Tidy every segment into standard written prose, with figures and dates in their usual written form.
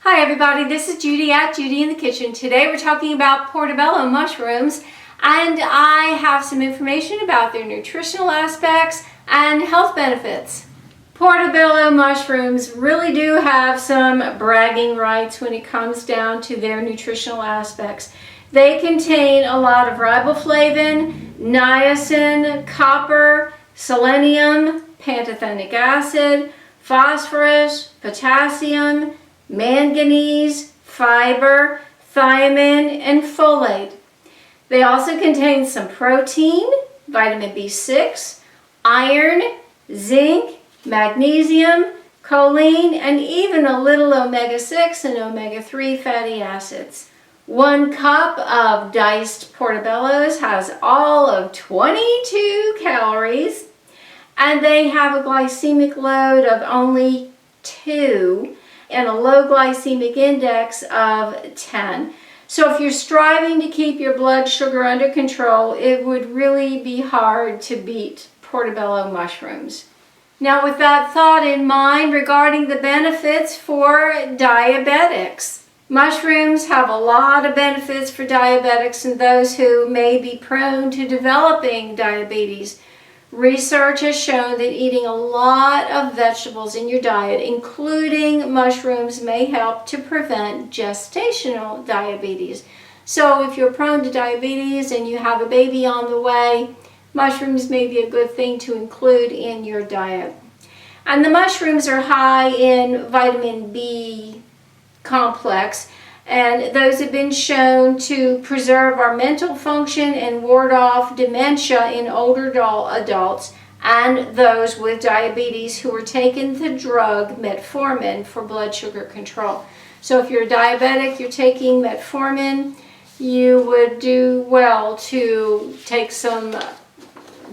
Hi everybody, this is Judy at Judy in the Kitchen. Today we're talking about portobello mushrooms, and I have some information about their nutritional aspects and health benefits. Portobello mushrooms really do have some bragging rights when it comes down to their nutritional aspects. They contain a lot of riboflavin, niacin, copper, selenium, pantothenic acid, phosphorus, potassium, manganese, fiber, thiamine, and folate. They also contain some protein, vitamin B6, iron, zinc, magnesium, choline, and even a little omega-6 and omega-3 fatty acids. 1 cup of diced portobellos has all of 22 calories, and they have a glycemic load of only 2 and a low glycemic index of 10. So if you're striving to keep your blood sugar under control, it would really be hard to beat portobello mushrooms. Now, with that thought in mind regarding the benefits for diabetics, mushrooms have a lot of benefits for diabetics and those who may be prone to developing diabetes. Research has shown that eating a lot of vegetables in your diet, including mushrooms, may help to prevent gestational diabetes. So if you're prone to diabetes and you have a baby on the way, mushrooms may be a good thing to include in your diet. And the mushrooms are high in vitamin B complex, and those have been shown to preserve our mental function and ward off dementia in older adults and those with diabetes who are taking the drug metformin for blood sugar control. So if you're a diabetic, you're taking metformin, you would do well to take some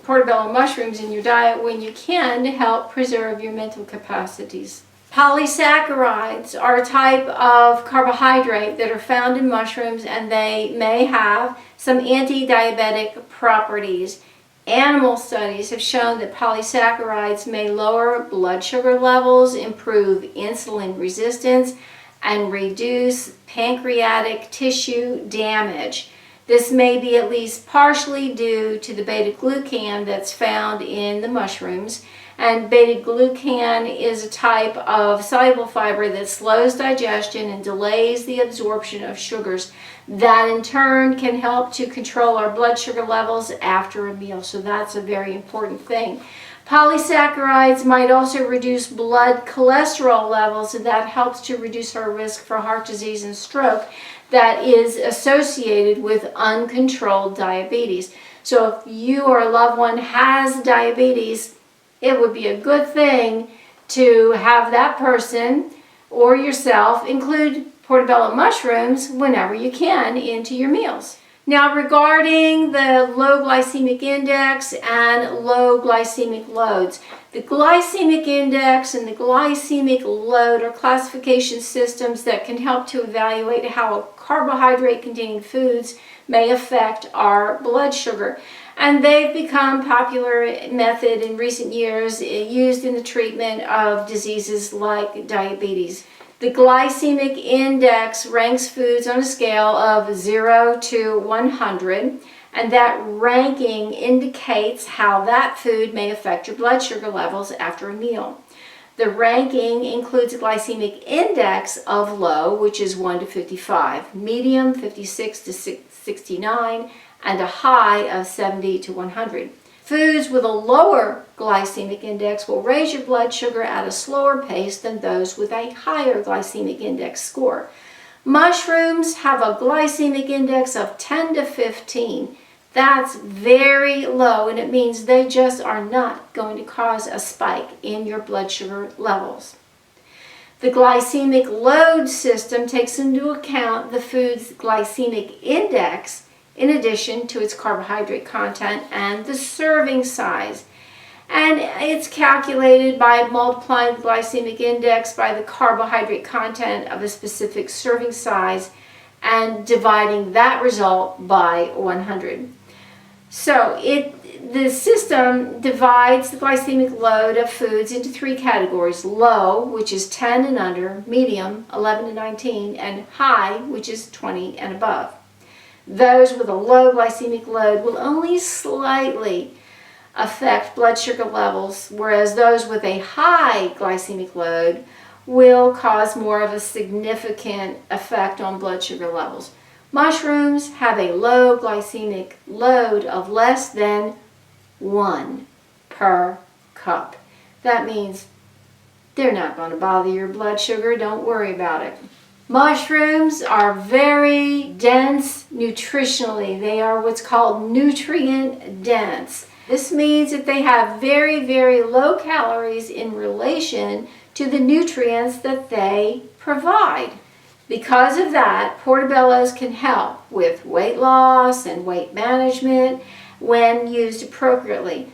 portobello mushrooms in your diet when you can to help preserve your mental capacities. Polysaccharides are a type of carbohydrate that are found in mushrooms, and they may have some anti-diabetic properties. Animal studies have shown that polysaccharides may lower blood sugar levels, improve insulin resistance, and reduce pancreatic tissue damage. This may be at least partially due to the beta-glucan that's found in the mushrooms. And beta-glucan is a type of soluble fiber that slows digestion and delays the absorption of sugars. That in turn can help to control our blood sugar levels after a meal. So that's a very important thing. Polysaccharides might also reduce blood cholesterol levels, and that helps to reduce our risk for heart disease and stroke that is associated with uncontrolled diabetes. So if you or a loved one has diabetes, it would be a good thing to have that person or yourself include portobello mushrooms whenever you can into your meals. Now, regarding the low glycemic index and low glycemic loads, the glycemic index and the glycemic load are classification systems that can help to evaluate how carbohydrate-containing foods may affect our blood sugar. And they've become a popular method in recent years used in the treatment of diseases like diabetes. The glycemic index ranks foods on a scale of 0 to 100, and that ranking indicates how that food may affect your blood sugar levels after a meal. The ranking includes a glycemic index of low, which is 1 to 55, medium 56 to 69, and a high of 70 to 100. Foods with a lower glycemic index will raise your blood sugar at a slower pace than those with a higher glycemic index score. Mushrooms have a glycemic index of 10 to 15. That's very low, and it means they just are not going to cause a spike in your blood sugar levels. The glycemic load system takes into account the food's glycemic index in addition to its carbohydrate content and the serving size. And it's calculated by multiplying the glycemic index by the carbohydrate content of a specific serving size and dividing that result by 100. So the system divides the glycemic load of foods into three categories: low, which is 10 and under, medium, 11 to 19, and high, which is 20 and above. Those with a low glycemic load will only slightly affect blood sugar levels, whereas those with a high glycemic load will cause more of a significant effect on blood sugar levels. Mushrooms have a low glycemic load of less than 1 per cup. That means they're not going to bother your blood sugar. Don't worry about it. Mushrooms are very dense nutritionally. They are what's called nutrient dense. This means that they have very, very low calories in relation to the nutrients that they provide. Because of that, portobellos can help with weight loss and weight management when used appropriately.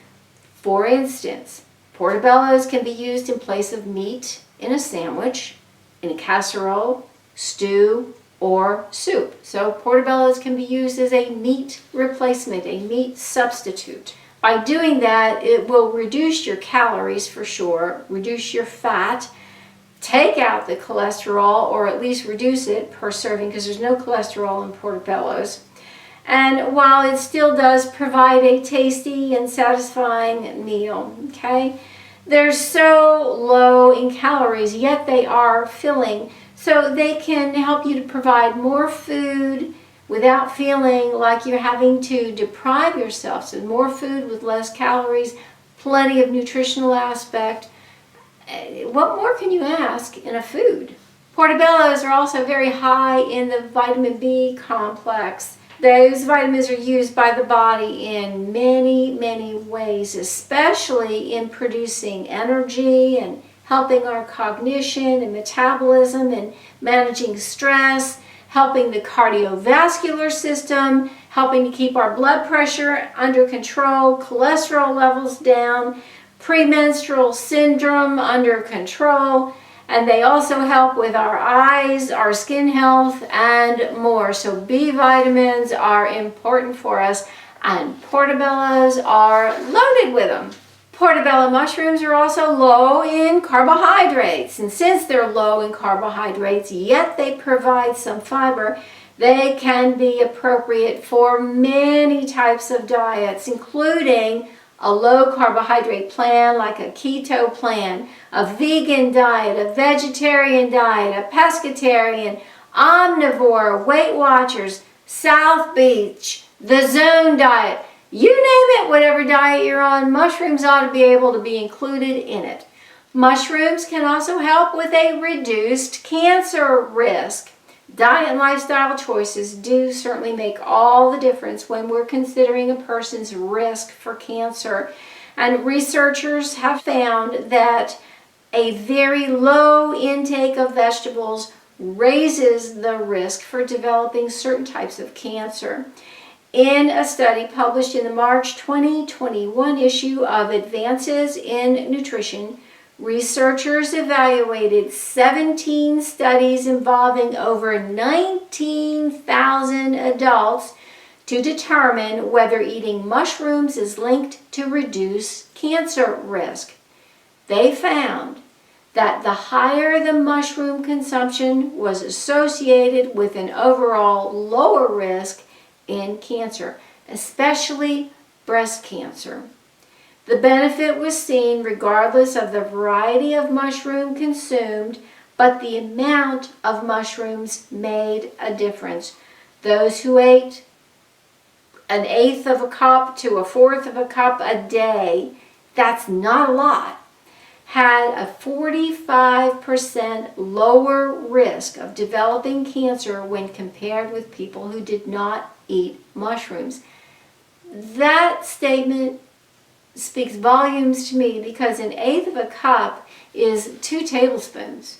For instance, portobellos can be used in place of meat in a sandwich, in a casserole, stew, or soup. So portobellos can be used as a meat replacement, a meat substitute. By doing that, it will reduce your calories for sure, reduce your fat, take out the cholesterol, or at least reduce it per serving, because there's no cholesterol in portobellos. And while it still does provide a tasty and satisfying meal, okay, they're so low in calories, yet they are filling. So they can help you to provide more food without feeling like you're having to deprive yourself. So more food with less calories, plenty of nutritional aspect. What more can you ask in a food? Portobellos are also very high in the vitamin B complex. Those vitamins are used by the body in many, many ways, especially in producing energy and helping our cognition and metabolism and managing stress, helping the cardiovascular system, helping to keep our blood pressure under control, cholesterol levels down, premenstrual syndrome under control, and they also help with our eyes, our skin health, and more. So B vitamins are important for us, and portobellos are loaded with them. Portobello mushrooms are also low in carbohydrates, and since they're low in carbohydrates, yet they provide some fiber, they can be appropriate for many types of diets, including a low carbohydrate plan like a keto plan, a vegan diet, a vegetarian diet, a pescatarian, omnivore, Weight Watchers, South Beach, the Zone diet. You name it, whatever diet you're on, mushrooms ought to be able to be included in it. Mushrooms can also help with a reduced cancer risk. Diet and lifestyle choices do certainly make all the difference when we're considering a person's risk for cancer. And researchers have found that a very low intake of vegetables raises the risk for developing certain types of cancer. In a study published in the March 2021 issue of Advances in Nutrition, researchers evaluated 17 studies involving over 19,000 adults to determine whether eating mushrooms is linked to reduce cancer risk. They found that the higher the mushroom consumption was associated with an overall lower risk in cancer, especially breast cancer. The benefit was seen regardless of the variety of mushroom consumed, but the amount of mushrooms made a difference. Those who ate 1/8 of a cup to 1/4 of a cup a day, that's not a lot, had a 45% lower risk of developing cancer when compared with people who did not eat mushrooms. That statement speaks volumes to me, because 1/8 of a cup is 2 tablespoons.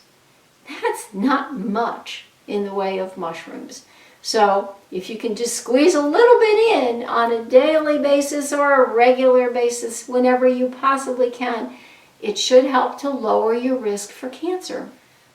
That's not much in the way of mushrooms. So if you can just squeeze a little bit in on a daily basis or a regular basis, whenever you possibly can, it should help to lower your risk for cancer.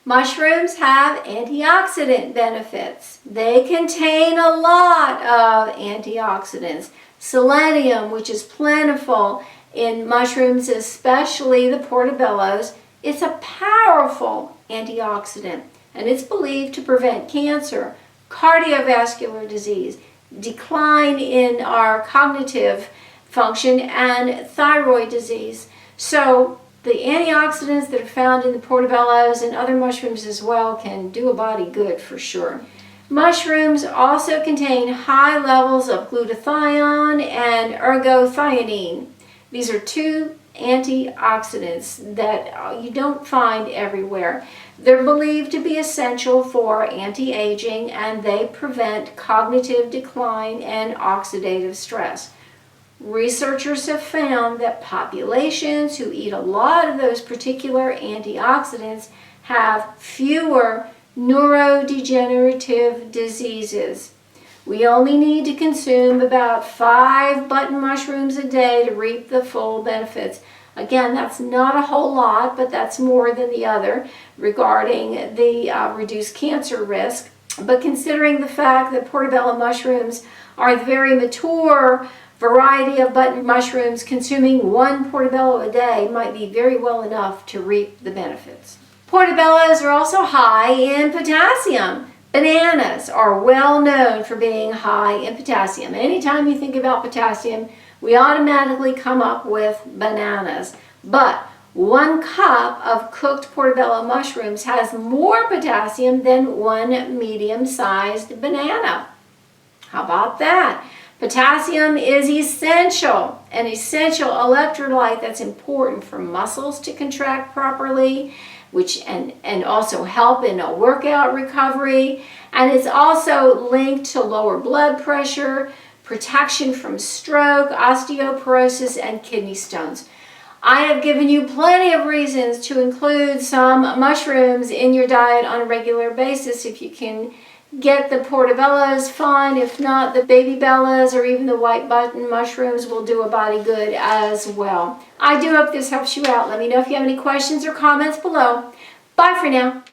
Mushrooms have antioxidant benefits. They contain a lot of antioxidants. Selenium, which is plentiful in mushrooms, especially the portobellos. It's a powerful antioxidant, and it's believed to prevent cancer, cardiovascular disease, decline in our cognitive function, and thyroid disease. So the antioxidants that are found in the portobellos and other mushrooms as well can do a body good for sure. Mushrooms also contain high levels of glutathione and ergothioneine. These are two antioxidants that you don't find everywhere. They're believed to be essential for anti-aging, and they prevent cognitive decline and oxidative stress. Researchers have found that populations who eat a lot of those particular antioxidants have fewer neurodegenerative diseases. We only need to consume about 5 button mushrooms a day to reap the full benefits. Again, that's not a whole lot, but that's more than the other regarding the reduced cancer risk. But considering the fact that portobello mushrooms are the very mature variety of button mushrooms, consuming 1 portobello a day might be very well enough to reap the benefits. Portobellos are also high in potassium. Bananas are well known for being high in potassium. Anytime you think about potassium, we automatically come up with bananas. But 1 cup of cooked portobello mushrooms has more potassium than 1 medium-sized banana. How about that? Potassium is essential, an essential electrolyte that's important for muscles to contract properly, and also help in a workout recovery. And it's also linked to lower blood pressure, protection from stroke, osteoporosis, and kidney stones. I have given you plenty of reasons to include some mushrooms in your diet on a regular basis. If you can get the portobellos, fine. If not, the baby bellas or even the white button mushrooms will do a body good as well. I do hope this helps you out. Let me know if you have any questions or comments below. Bye for now.